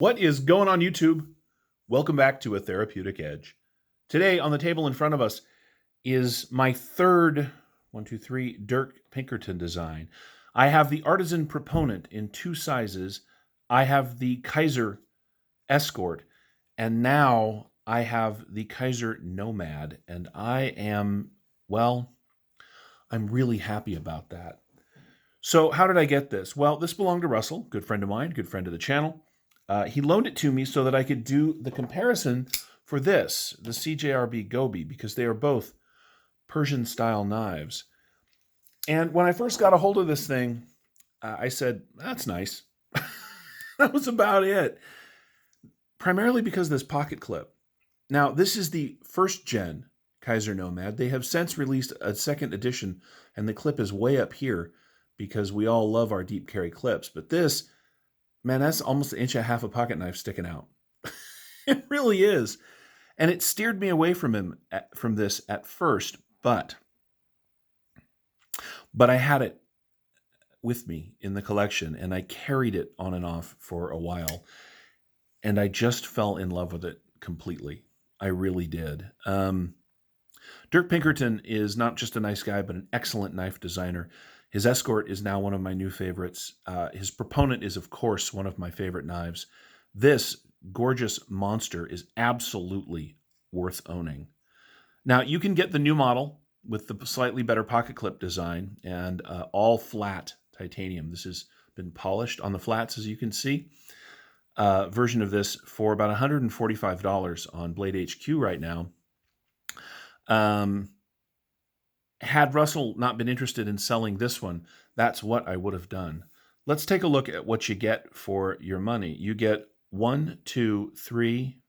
What is going on, YouTube? Welcome back to A Therapeutic Edge. Today on the table in front of us is my third, Dirk Pinkerton design. I have the Artisan Proponent in two sizes. I have the Kizer Escort, and now I have the Kizer Nomad, and I'm really happy about that. So how did I get this? Well, this belonged to Russell, good friend of mine, good friend of the channel. He loaned it to me so that I could do the comparison for this, the CJRB Gobi, because they are both Persian-style knives. And when I first got a hold of this thing, I said, that's nice. That was about it. Primarily because of this pocket clip. Now, this is the first-gen Kizer Nomad. They have since released a second edition, and the clip is way up here because we all love our deep carry clips. But this, man, that's almost an inch and a half of pocket knife sticking out. It really is. And it steered me away from this at first, but I had it with me in the collection, and I carried it on and off for a while, and I just fell in love with it completely. I really did. Dirk Pinkerton is not just a nice guy, but an excellent knife designer. His Escort is now one of my new favorites. His Proponent is, of course, one of my favorite knives. This gorgeous monster is absolutely worth owning. Now, you can get the new model with the slightly better pocket clip design and all flat titanium. This has been polished on the flats, as you can see. Version of this for about $145 on Blade HQ right now. Had Russell not been interested in selling this one, that's what I would have done. Let's take a look at what you get for your money. You get 1, 2, 3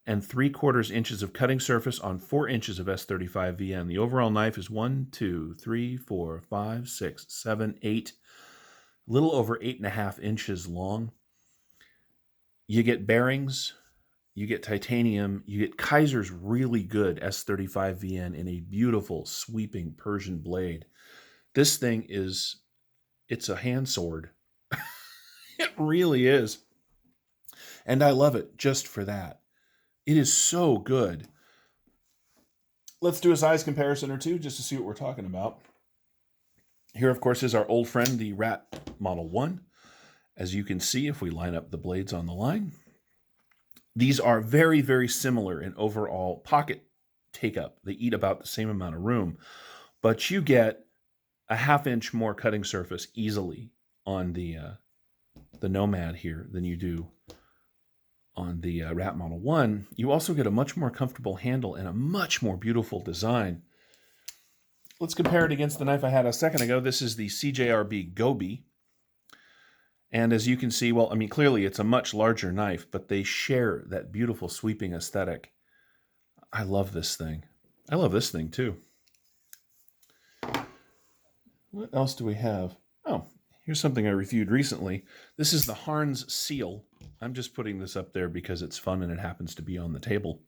and 3/4 inches of cutting surface on 4 inches of S35 VN. The overall knife is 1, 2, 3, 4, 5, 6, 7, 8, a little over 8.5 inches long. You get bearings, you get titanium, you get Kizer's really good S35 VN in a beautiful sweeping Persian blade. This thing it's a hand sword. It really is. And I love it just for that. It is so good. Let's do a size comparison or two just to see what we're talking about. Here, of course, is our old friend, the Rat Model 1. As you can see, if we line up the blades on the line, these are very, very similar in overall pocket take-up. They eat about the same amount of room, but you get a 1/2 inch more cutting surface easily on the Nomad here than you do on the Rat Model 1. You also get a much more comfortable handle and a much more beautiful design. Let's compare it against the knife I had a second ago. This is the CJRB Gobi. And as you can see, well, I mean, clearly it's a much larger knife, but they share that beautiful sweeping aesthetic. I love this thing. I love this thing too. What else do we have? Oh, here's something I reviewed recently. This is the Harns Seal. I'm just putting this up there because it's fun and it happens to be on the table.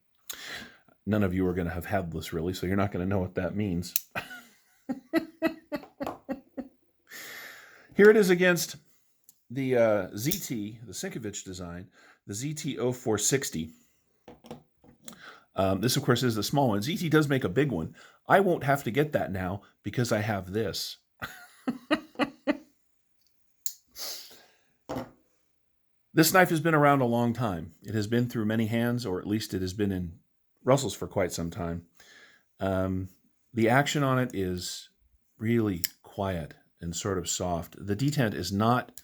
None of you are going to have had this really, so you're not going to know what that means. Here it is against the ZT, the Sinkovich design, the ZT 0460. This, of course, is the small one. ZT does make a big one. I won't have to get that now because I have this. This knife has been around a long time. It has been through many hands, or at least it has been in Russell's for quite some time. The action on it is really quiet and sort of soft. The detent is not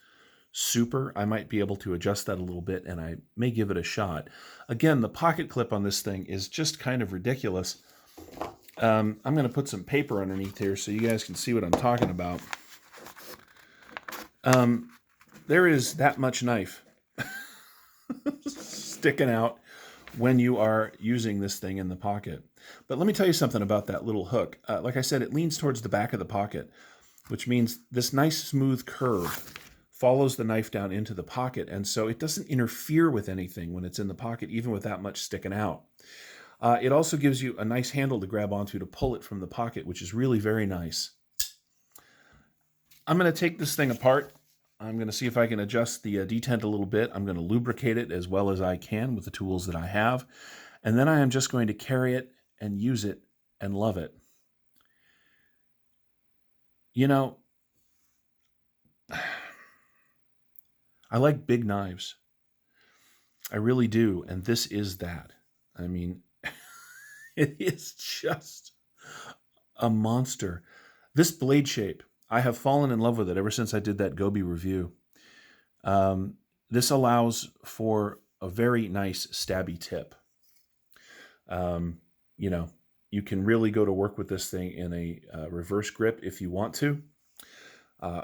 super. I might be able to adjust that a little bit, and I may give it a shot. Again, the pocket clip on this thing is just kind of ridiculous. I'm going to put some paper underneath here so you guys can see what I'm talking about. There is that much knife sticking out when you are using this thing in the pocket. But let me tell you something about that little hook. Like I said, it leans towards the back of the pocket, which means this nice smooth curve follows the knife down into the pocket, and so it doesn't interfere with anything when it's in the pocket, even with that much sticking out. It also gives you a nice handle to grab onto to pull it from the pocket, which is really very nice. I'm going to take this thing apart I'm going to see if I can adjust the detent a little bit. I'm going to lubricate it as well as I can with the tools that I have. And then I am just going to carry it and use it and love it. You know, I like big knives. I really do. And this is that. I mean, it is just a monster. This blade shape, I have fallen in love with it ever since I did that Gobi review. This allows for a very nice stabby tip. You know, you can really go to work with this thing in a reverse grip if you want to.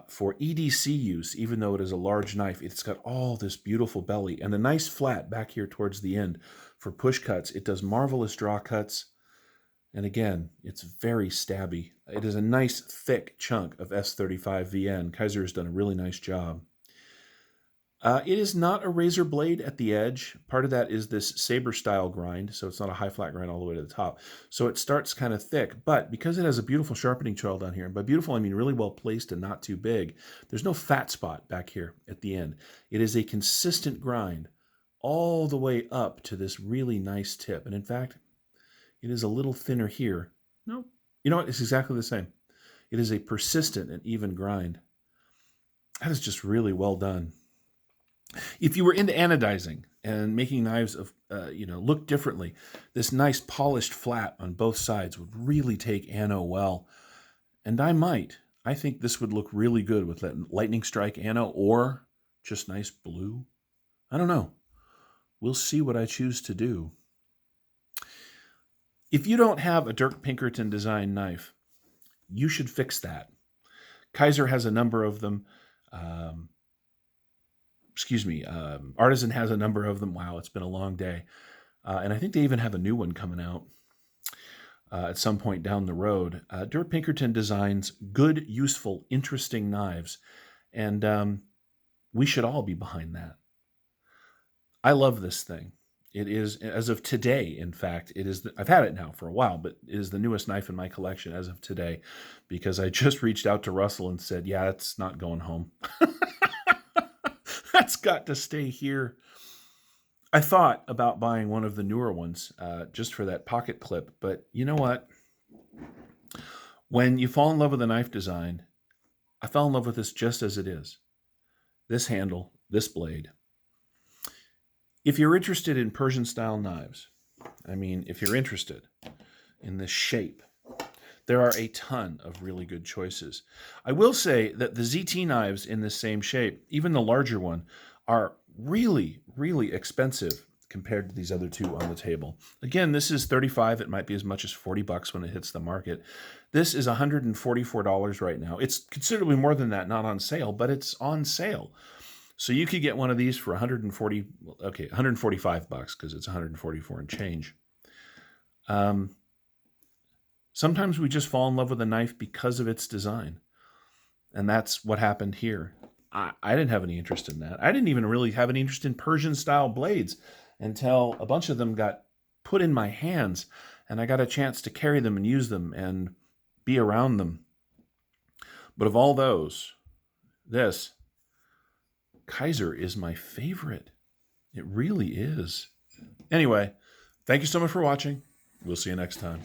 For EDC use, even though it is a large knife, it's got all this beautiful belly and a nice flat back here towards the end. For push cuts, it does marvelous draw cuts. And again, it's very stabby. It is a nice thick chunk of S35 VN. Kizer has done a really nice job. It is not a razor blade at the edge. Part of that is this saber style grind, so it's not a high flat grind all the way to the top. So it starts kind of thick, but because it has a beautiful sharpening choil down here, and by beautiful I mean really well placed and not too big, there's no fat spot back here at the end. It is a consistent grind all the way up to this really nice tip. And in fact, it is a little thinner here. No, you know what? It's exactly the same. It is a persistent and even grind. That is just really well done. If you were into anodizing and making knives of, look differently, this nice polished flat on both sides would really take ano well. And I might. I think this would look really good with that lightning strike ano or just nice blue. I don't know. We'll see what I choose to do. If you don't have a Dirk Pinkerton design knife, you should fix that. Kizer has a number of them. Artisan has a number of them. Wow, it's been a long day. And I think they even have a new one coming out at some point down the road. Dirk Pinkerton designs good, useful, interesting knives. And we should all be behind that. I love this thing. It is, as of today, in fact, it is. I've had it now for a while, but it is the newest knife in my collection as of today, because I just reached out to Russell and said, yeah, it's not going home. That's got to stay here. I thought about buying one of the newer ones just for that pocket clip, but you know what? When you fall in love with a knife design, I fell in love with this just as it is. This handle, this blade. If you're interested in Persian-style knives, if you're interested in this shape, there are a ton of really good choices. I will say that the ZT knives in this same shape, even the larger one, are really, really expensive compared to these other two on the table. Again, this is $35. It might be as much as $40 when it hits the market. This is $144 right now. It's considerably more than that, not on sale, but it's on sale. So you could get one of these for $145 because it's $144 and change. Sometimes we just fall in love with a knife because of its design. And that's what happened here. I didn't have any interest in that. I didn't even really have any interest in Persian-style blades until a bunch of them got put in my hands and I got a chance to carry them and use them and be around them. But of all those, this Kizer is my favorite. It really is. Anyway, thank you so much for watching. We'll see you next time.